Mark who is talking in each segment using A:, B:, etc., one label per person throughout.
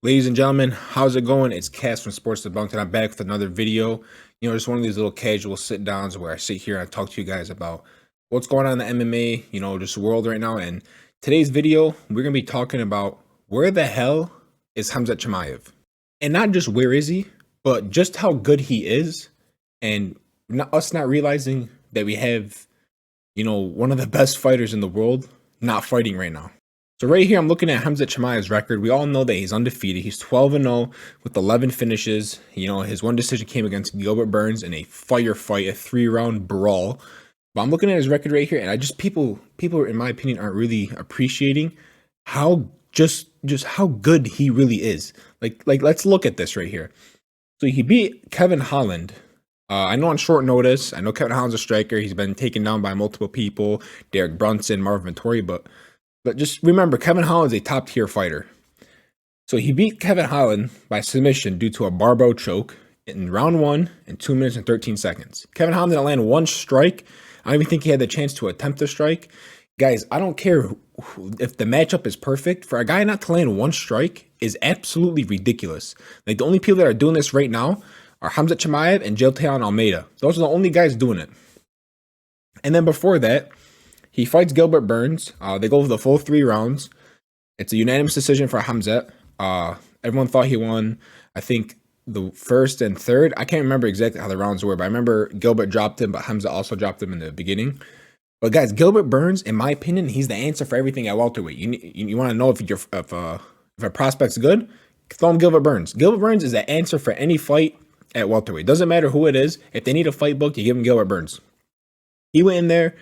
A: Ladies and gentlemen, how's it going? It's Kass from Sports Debunked, and I'm back with another video. Just one of these little casual sit downs where I sit here and I talk to you guys about what's going on in the MMA, just the world right now. And today's video, we're gonna be talking about where the hell is Khamzat Chimaev, and not just where is he, but just how good he is, and us not realizing that we have, one of the best fighters in the world not fighting right now. So right here, I'm looking at Khamzat Chimaev's record. We all know that he's undefeated. He's 12-0 with 11 finishes. His one decision came against Gilbert Burns in a firefight, a 3-round brawl. But I'm looking at his record right here, and people in my opinion aren't really appreciating how just how good he really is. Like let's look at this right here. So he beat Kevin Holland. I know on short notice. I know Kevin Holland's a striker. He's been taken down by multiple people, Derek Brunson, Marvin Vettori, but just remember, Kevin Holland's a top-tier fighter. So he beat Kevin Holland by submission due to a barbell choke in round 1 in 2 minutes and 13 seconds. Kevin Holland didn't land one strike. I don't even think he had the chance to attempt a strike. Guys, I don't care if the matchup is perfect. For a guy not to land one strike is absolutely ridiculous. Like, the only people that are doing this right now are Khamzat Chimaev and Jailton Almeida. Those are the only guys doing it. And then before that, he fights Gilbert Burns. They go for the full 3 rounds. It's a unanimous decision for Khamzat. Everyone thought he won, I think, the first and third. I can't remember exactly how the rounds were, but I remember Gilbert dropped him, but Khamzat also dropped him in the beginning. But guys, Gilbert Burns, in my opinion, he's the answer for everything at welterweight. You want to know if a prospect's good, throw him Gilbert Burns. Gilbert Burns is the answer for any fight at welterweight. Doesn't matter who it is. If they need a fight book, you give him Gilbert Burns. He went in there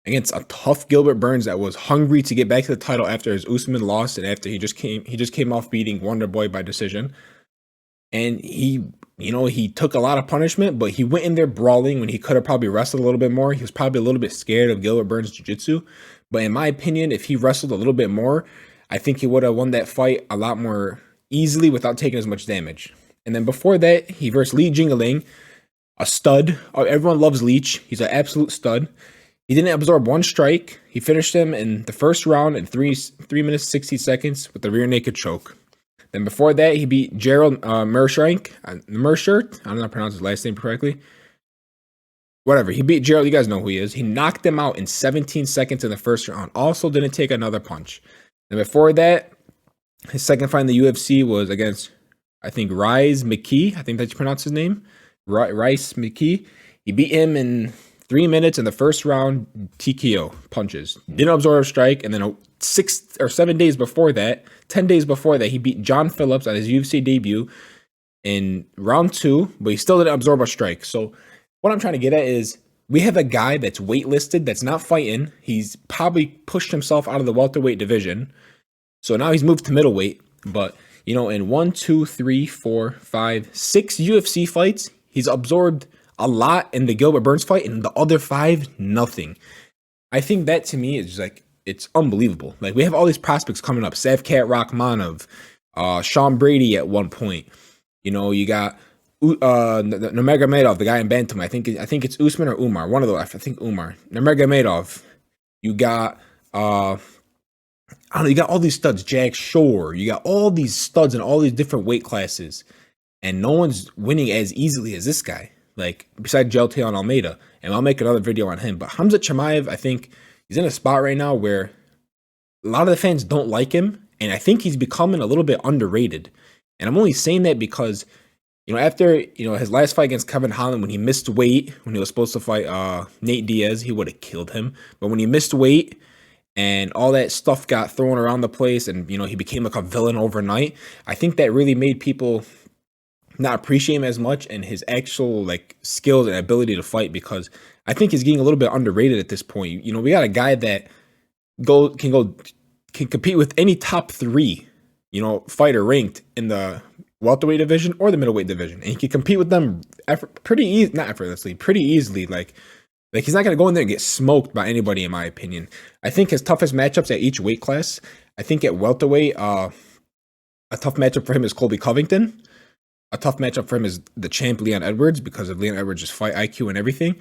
A: against a tough Gilbert Burns that was hungry to get back to the title after his Usman loss and after he just came off beating Wonderboy by decision. And he took a lot of punishment, but he went in there brawling when he could have probably wrestled a little bit more. He was probably a little bit scared of Gilbert Burns' jiu-jitsu. But in my opinion, if he wrestled a little bit more, I think he would have won that fight a lot more easily without taking as much damage. And then before that, he versed Li Jingliang, a stud. Everyone loves Leech. He's an absolute stud. He didn't absorb one strike. He finished him in the first round in 3 minutes 60 seconds with a rear naked choke. Then before that, he beat Gerald Meerschaert. I don't know how to pronounce his last name correctly. Whatever. He beat Gerald. You guys know who he is. He knocked him out in 17 seconds in the first round. Also didn't take another punch. And before that, his second fight in the UFC was against, I think, Rice McKee. I think that's how you pronounce his name. Rice McKee. He beat him in 3 minutes in the first round, TKO punches. Didn't absorb a strike, and then 6 or 7 days before that, 10 days before that, he beat John Phillips on his UFC debut in round 2, but he still didn't absorb a strike. So what I'm trying to get at is we have a guy that's waitlisted, that's not fighting. He's probably pushed himself out of the welterweight division. So now he's moved to middleweight. But, in 1, 2, 3, 4, 5, 6 UFC fights, he's absorbed a lot in the Gilbert Burns fight, and the other 5, nothing. I think that to me is like, it's unbelievable. Like, we have all these prospects coming up. Savkat Rakhmonov, Sean Brady at one point. You got Nurmagomedov, the guy in Bantam. I think it's Usman or Umar. One of those. I think Umar. Nurmagomedov. You got you got all these studs. Jack Shore. You got all these studs in all these different weight classes, and no one's winning as easily as this guy. Like, besides Jailton Almeida, and I'll make another video on him. But Khamzat Chimaev, I think he's in a spot right now where a lot of the fans don't like him, and I think he's becoming a little bit underrated. And I'm only saying that because, after, his last fight against Kevin Holland, when he missed weight, when he was supposed to fight Nate Diaz, he would have killed him. But when he missed weight and all that stuff got thrown around the place and, he became like a villain overnight, I think that really made people not appreciate him as much and his actual skills and ability to fight, because I think he's getting a little bit underrated at this point. We got a guy that can compete with any top 3, fighter ranked in the welterweight division or the middleweight division, and he can compete with them pretty easily. Like he's not gonna go in there and get smoked by anybody, in my opinion. I think his toughest matchups at each weight class. I think at welterweight, a tough matchup for him is Colby Covington. A tough matchup for him is the champ Leon Edwards, because of Leon Edwards' fight IQ and everything.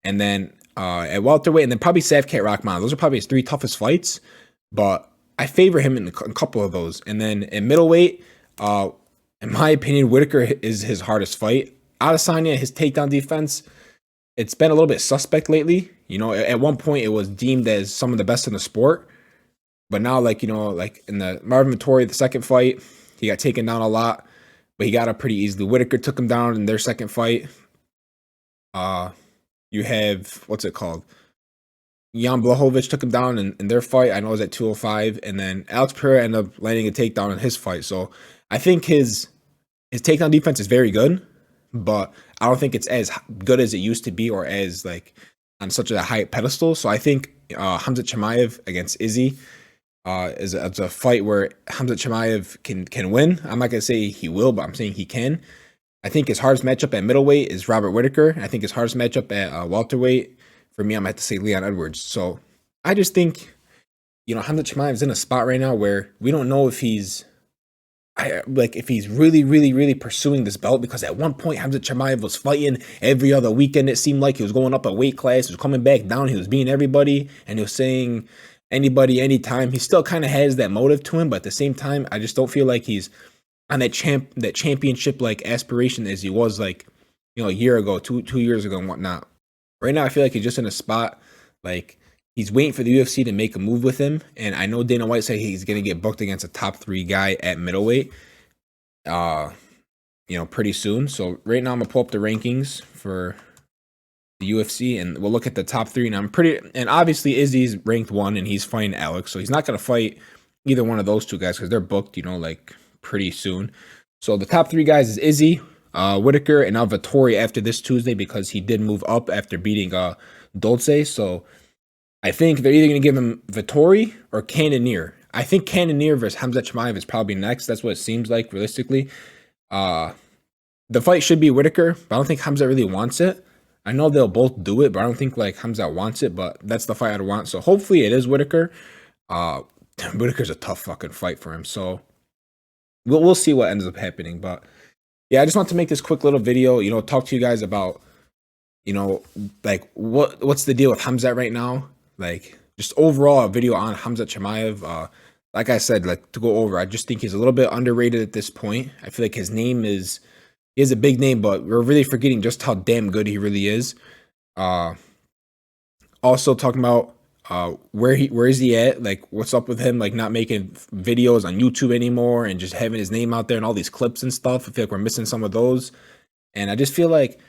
A: And then at welterweight, and then probably Savkat Rakhmonov. Those are probably his 3 toughest fights, but I favor him in a couple of those. And then in middleweight, Uh, in my opinion, Whitaker is his hardest fight. Adesanya, his takedown defense, it's been a little bit suspect lately. You know, at one point it was deemed as some of the best in the sport, but now, like, you know, like in the Marvin Vettori, the second fight, he got taken down a lot, but he got up pretty easily. Whitaker took him down in their second fight. You have, what's it called? Jan Blachowicz took him down in their fight. I know it was at 205, and then Alex Pereira ended up landing a takedown in his fight. So I think his takedown defense is very good, but I don't think it's as good as it used to be, or as like on such a high pedestal. So I think Khamzat Chimaev against Izzy is a fight where Khamzat Chimaev can win. I'm not gonna say he will, but I'm saying he can. I think his hardest matchup at middleweight is Robert Whitaker. I think his hardest matchup at welterweight, for me, I'm gonna have to say Leon Edwards. So I just think, you know, Khamzat Chimaev is in a spot right now where we don't know if he's if he's really, really, really pursuing this belt, because at one point Khamzat Chimaev was fighting every other weekend. It seemed like he was going up a weight class, he was coming back down, he was beating everybody, and he was saying anybody, anytime. He still kind of has that motive to him, but at the same time, I just don't feel like he's on that championship like aspiration as he was, like, you know, a year ago, two years ago and whatnot. Right now, I feel like he's just in a spot like he's waiting for the UFC to make a move with him. And I know Dana White said he's gonna get booked against a top 3 guy at middleweight, you know, pretty soon. So right now I'm gonna pull up the rankings for the UFC, and we'll look at the top 3. And obviously Izzy's ranked 1, and he's fighting Alex, so he's not gonna fight either one of those two guys because they're booked, you know, like pretty soon. So the top 3 guys is Izzy, Whitaker, and now Vettori after this Tuesday, because he did move up after beating Dolce. So I think they're either going to give him Vettori or Cannonier. I think Cannonier versus Khamzat Chimaev is probably next. That's what it seems like realistically. The fight should be Whitaker, but I don't think Khamzat really wants it. I know they'll both do it, but I don't think like Khamzat wants it. But that's the fight I'd want. So hopefully it is Whitaker. Whitaker's a tough fucking fight for him. So we'll see what ends up happening. But yeah, I just want to make this quick little video, you know, talk to you guys about, you know, like what's the deal with Khamzat right now? Like, just overall a video on Khamzat Chimaev. Like I said, like to go over, I just think he's a little bit underrated at this point. I feel like his name is, he has a big name, but we're really forgetting just how damn good he really is. Also talking about where is he at? Like, what's up with him? Like, not making videos on YouTube anymore and just having his name out there and all these clips and stuff. I feel like we're missing some of those, and I just feel like,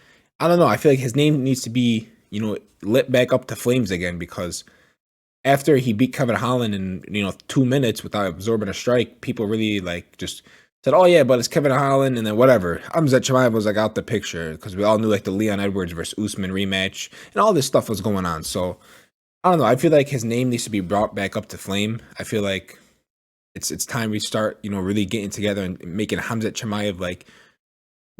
A: I don't know. I feel like his name needs to be, you know, lit back up to flames again, because after he beat Kevin Holland in, you know, 2 minutes without absorbing a strike, people really like just said, "Oh yeah, but it's Kevin Holland," and then whatever. Khamzat Chimaev was like out the picture because we all knew like the Leon Edwards versus Usman rematch and all this stuff was going on. So I don't know. I feel like his name needs to be brought back up to flame. I feel like it's time we start, you know, really getting together and making Khamzat Chimaev like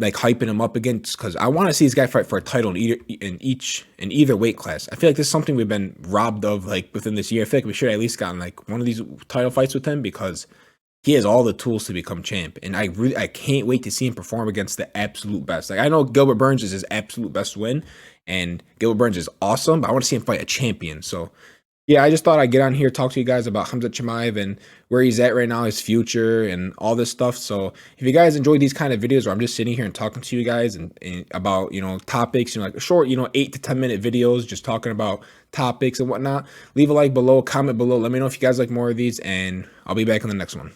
A: hyping him up again, because I want to see this guy fight for a title in either weight class. I feel like this is something we've been robbed of like within this year. I feel like we should have at least gotten like one of these title fights with him, because he has all the tools to become champ, and I can't wait to see him perform against the absolute best. Like, I know Gilbert Burns is his absolute best win, and Gilbert Burns is awesome, but I want to see him fight a champion. So yeah, I just thought I'd get on here, talk to you guys about Khamzat Chimaev and where he's at right now, his future, and all this stuff. So if you guys enjoy these kind of videos where I'm just sitting here and talking to you guys and about, you know, topics, you know, like short, you know, 8 to 10 minute videos, just talking about topics and whatnot, leave a like below, comment below. Let me know if you guys like more of these, and I'll be back in the next one.